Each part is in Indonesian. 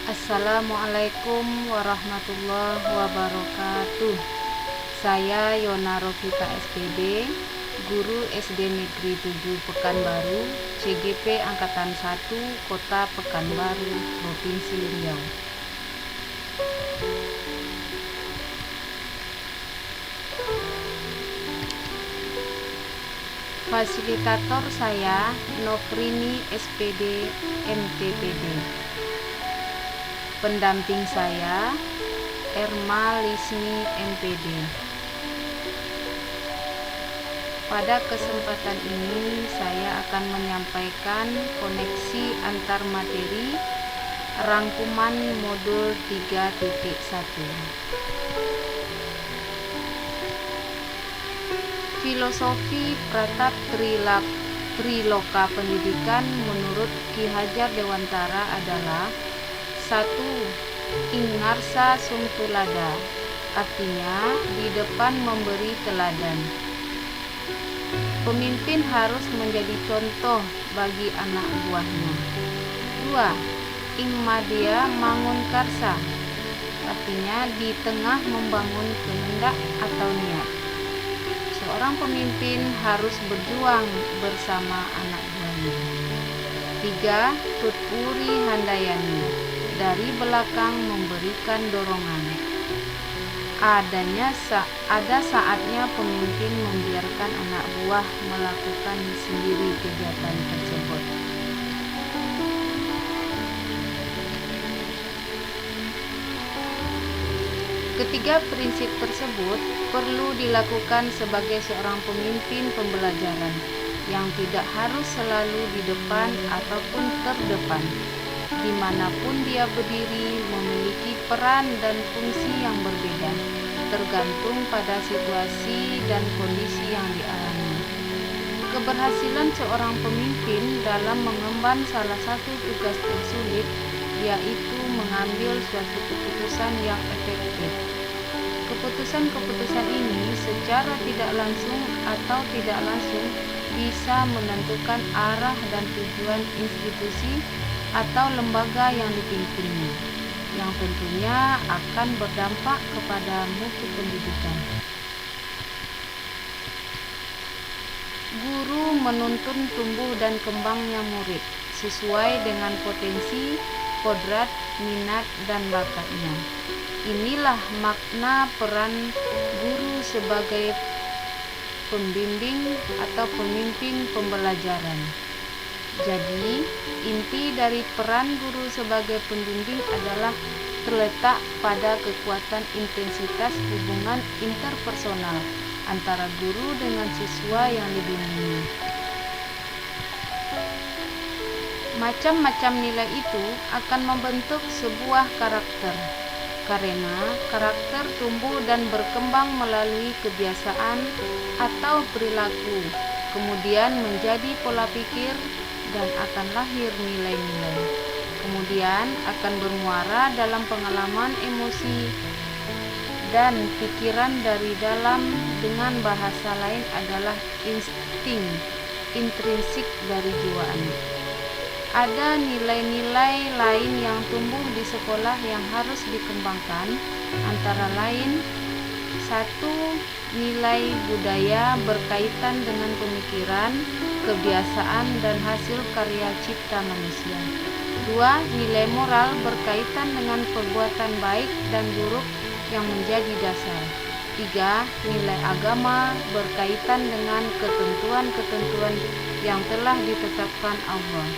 Assalamualaikum warahmatullahi wabarakatuh. Saya Yona Rofika SPD, guru SD Negeri 7 Pekanbaru, CGP Angkatan 1, Kota Pekanbaru, Provinsi Riau. Fasilitator saya Nofrini SPD MTPD. Pendamping saya Erma Lisni MPD. Pada kesempatan ini saya akan menyampaikan koneksi antar materi rangkuman modul 3.1. Filosofi Pratap Triloka Pendidikan menurut Ki Hajar Dewantara adalah 1. Ingarsa sungtulada, artinya di depan memberi teladan. Pemimpin harus menjadi contoh bagi anak buahnya. 2. Ingmadia mangun karsa, artinya di tengah membangun kehendak atau niat. Seorang pemimpin harus berjuang bersama anak buahnya. 3. Tutpuri handayani, dari belakang memberikan dorongan. Ada saatnya pemimpin membiarkan anak buah melakukan sendiri kegiatan tersebut. Ketiga prinsip tersebut perlu dilakukan sebagai seorang pemimpin pembelajaran yang tidak harus selalu di depan ataupun terdepan. Dimanapun dia berdiri memiliki peran dan fungsi yang berbeda, tergantung pada situasi dan kondisi yang dialami. Keberhasilan seorang pemimpin dalam mengemban salah satu tugas tersulit, yaitu mengambil suatu keputusan yang efektif. Keputusan-keputusan ini secara tidak langsung atau tidak langsung bisa menentukan arah dan tujuan institusi atau lembaga yang dipimpinnya, yang tentunya akan berdampak kepada mutu pendidikan. Guru menuntun tumbuh dan kembangnya murid sesuai dengan potensi, kodrat, minat, dan bakatnya. Inilah makna peran guru sebagai pembimbing atau pemimpin pembelajaran. Jadi, inti dari peran guru sebagai pembimbing adalah terletak pada kekuatan intensitas hubungan interpersonal antara guru dengan siswa yang dibimbingnya. Macam-macam nilai itu akan membentuk sebuah karakter, karena karakter tumbuh dan berkembang melalui kebiasaan atau perilaku, kemudian menjadi pola pikir, dan akan lahir nilai-nilai. Kemudian akan bermuara dalam pengalaman emosi dan pikiran dari dalam, dengan bahasa lain adalah insting intrinsik dari jiwa anak. Ada nilai-nilai lain yang tumbuh di sekolah yang harus dikembangkan, antara lain 1. Nilai budaya berkaitan dengan pemikiran, kebiasaan, dan hasil karya cipta manusia. 2. Nilai moral berkaitan dengan perbuatan baik dan buruk yang menjadi dasar. 3. Nilai agama berkaitan dengan ketentuan-ketentuan yang telah ditetapkan Allah.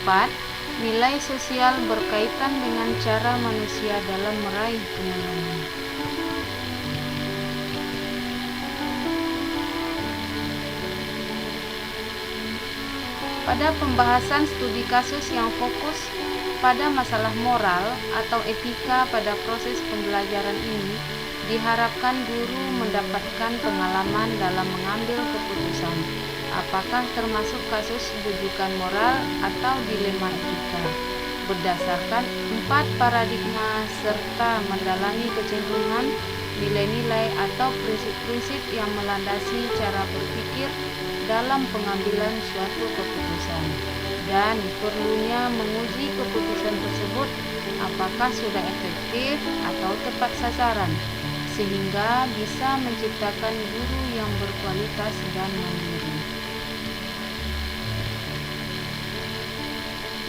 4. Nilai sosial berkaitan dengan cara manusia dalam meraih kemenangan. Pada pembahasan studi kasus yang fokus pada masalah moral atau etika pada proses pembelajaran ini, diharapkan guru mendapatkan pengalaman dalam mengambil keputusan, apakah termasuk kasus bujukan moral atau dilema etika, berdasarkan 4 paradigma serta mendalami kecenderungan, nilai-nilai atau prinsip-prinsip yang melandasi cara berpikir dalam pengambilan suatu keputusan. dan perlunya menguji keputusan tersebut apakah sudah efektif atau tepat sasaran, sehingga bisa menciptakan guru yang berkualitas dan mandiri.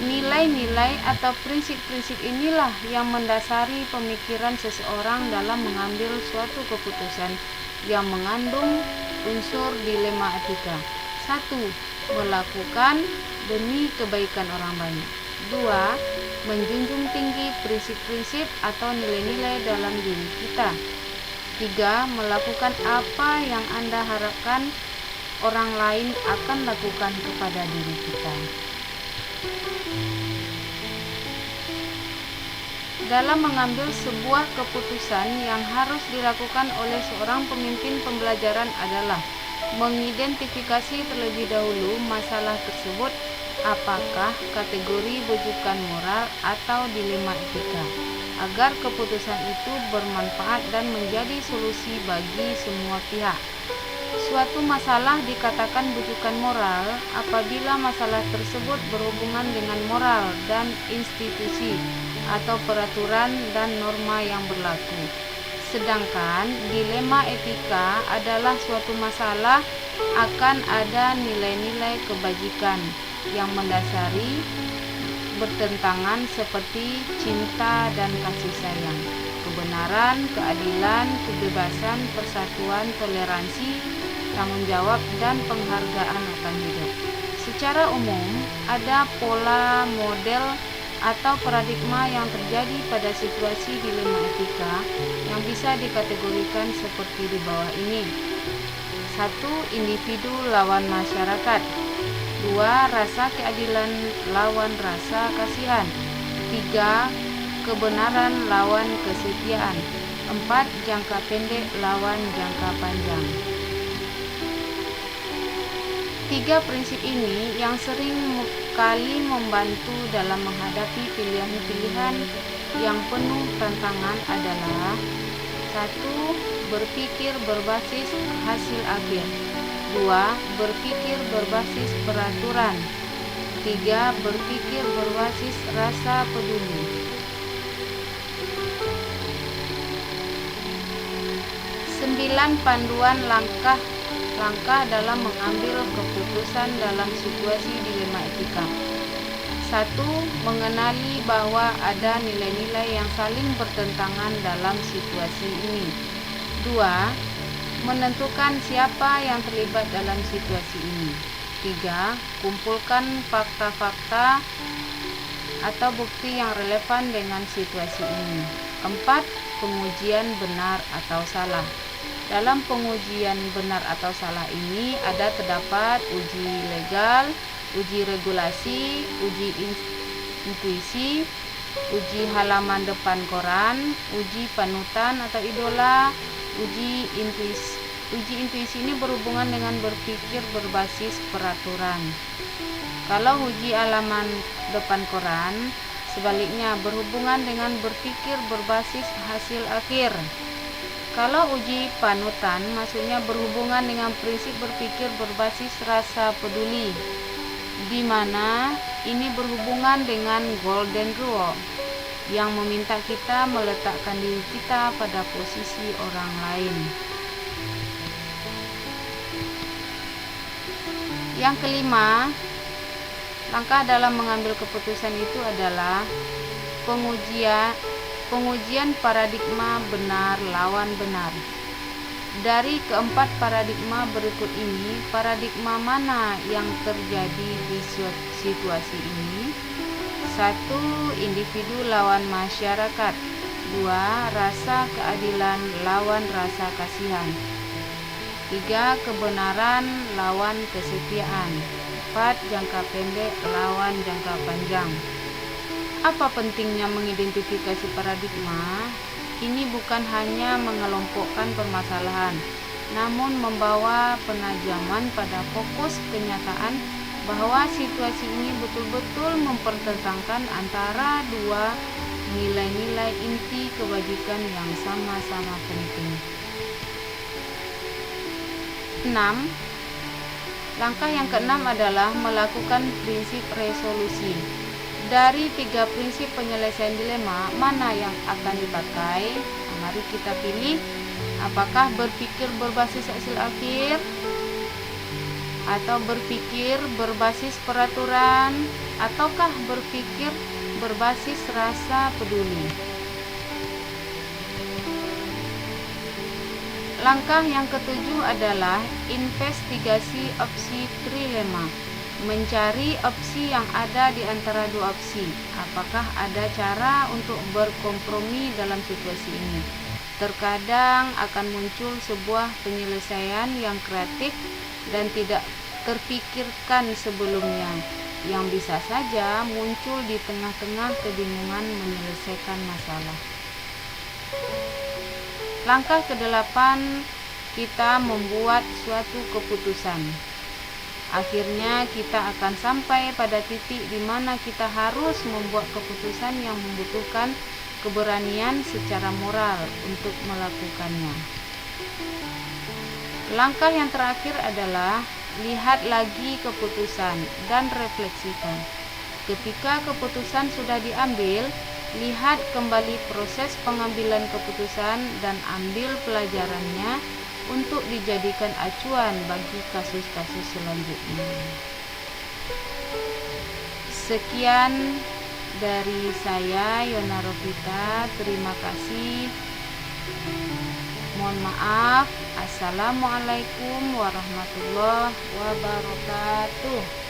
Nilai-nilai atau prinsip-prinsip inilah yang mendasari pemikiran seseorang dalam mengambil suatu keputusan yang mengandung unsur dilema etika. 1. Melakukan demi kebaikan orang banyak. 2. Menjunjung tinggi prinsip-prinsip atau nilai-nilai dalam diri kita. 3. Melakukan apa yang Anda harapkan orang lain akan lakukan kepada diri kita. Dalam mengambil sebuah keputusan, yang harus dilakukan oleh seorang pemimpin pembelajaran adalah mengidentifikasi terlebih dahulu masalah tersebut, apakah kategori bujukan moral atau dilema etika, agar keputusan itu bermanfaat dan menjadi solusi bagi semua pihak. Suatu masalah dikatakan bujukan moral apabila masalah tersebut berhubungan dengan moral dan institusi atau peraturan dan norma yang berlaku. Sedangkan dilema etika adalah suatu masalah akan ada nilai-nilai kebajikan yang mendasari bertentangan seperti cinta dan kasih sayang, kebenaran, keadilan, kebebasan, persatuan, toleransi, tanggung jawab, dan penghargaan akan hidup. Secara umum, ada pola, model, atau paradigma yang terjadi pada situasi dilema etika yang bisa dikategorikan seperti di bawah ini. 1. Individu lawan masyarakat. 2. Rasa keadilan lawan rasa kasihan. 3. Kebenaran lawan kesetiaan. 4. Jangka pendek lawan jangka panjang. 3 prinsip ini yang sering kali membantu dalam menghadapi pilihan-pilihan yang penuh tantangan adalah: 1. Berpikir berbasis hasil akhir. 2. Berpikir berbasis peraturan. 3. Berpikir berbasis rasa peduli. 9 panduan langkah dalam mengambil keputusan dalam situasi dilema etika. 1. Mengenali bahwa ada nilai-nilai yang saling bertentangan dalam situasi ini. 2. Menentukan siapa yang terlibat dalam situasi ini. 3. Kumpulkan fakta-fakta atau bukti yang relevan dengan situasi ini. 4. Pengujian benar atau salah. Dalam pengujian benar atau salah ini terdapat uji legal, uji regulasi, uji intuisi, uji halaman depan koran, uji panutan atau idola. Uji intuisi ini berhubungan dengan berpikir berbasis peraturan. Kalau uji halaman depan koran, sebaliknya berhubungan dengan berpikir berbasis hasil akhir. Kalau uji panutan, maksudnya berhubungan dengan prinsip berpikir berbasis rasa peduli, di mana ini berhubungan dengan golden rule yang meminta kita meletakkan diri kita pada posisi orang lain. Yang kelima, langkah dalam mengambil keputusan itu adalah pengujian paradigma benar lawan benar. Dari keempat paradigma berikut ini, paradigma mana yang terjadi di situasi ini? 1. Individu lawan masyarakat. 2. Rasa keadilan lawan rasa kasihan. 3. Kebenaran lawan kesetiaan. 4. Jangka pendek lawan jangka panjang. Apa pentingnya mengidentifikasi paradigma? Ini bukan hanya mengelompokkan permasalahan, namun membawa penajaman pada fokus kenyataan bahwa situasi ini betul-betul mempertentangkan antara dua nilai-nilai inti kebajikan yang sama-sama penting. 6. Langkah yang keenam adalah melakukan prinsip resolusi. Dari 3 prinsip penyelesaian dilema, mana yang akan dipakai? Mari kita pilih. Apakah berpikir berbasis hasil akhir atau berpikir berbasis peraturan, ataukah berpikir berbasis rasa peduli? Langkah yang ketujuh adalah investigasi opsi trilema. Mencari opsi yang ada di antara dua opsi. Apakah ada cara untuk berkompromi dalam situasi ini? Terkadang akan muncul sebuah penyelesaian yang kreatif dan tidak terpikirkan sebelumnya, yang bisa saja muncul di tengah-tengah kebingungan menyelesaikan masalah. Langkah ke-8, kita membuat suatu keputusan. Akhirnya kita akan sampai pada titik di mana kita harus membuat keputusan yang membutuhkan keberanian secara moral untuk melakukannya. Langkah yang terakhir adalah lihat lagi keputusan dan refleksikan. Ketika keputusan sudah diambil, lihat kembali proses pengambilan keputusan dan ambil pelajarannya untuk dijadikan acuan bagi kasus-kasus selanjutnya. Sekian dari saya, Yona Rovita. Terima kasih. Mohon maaf. Assalamualaikum warahmatullahi wabarakatuh.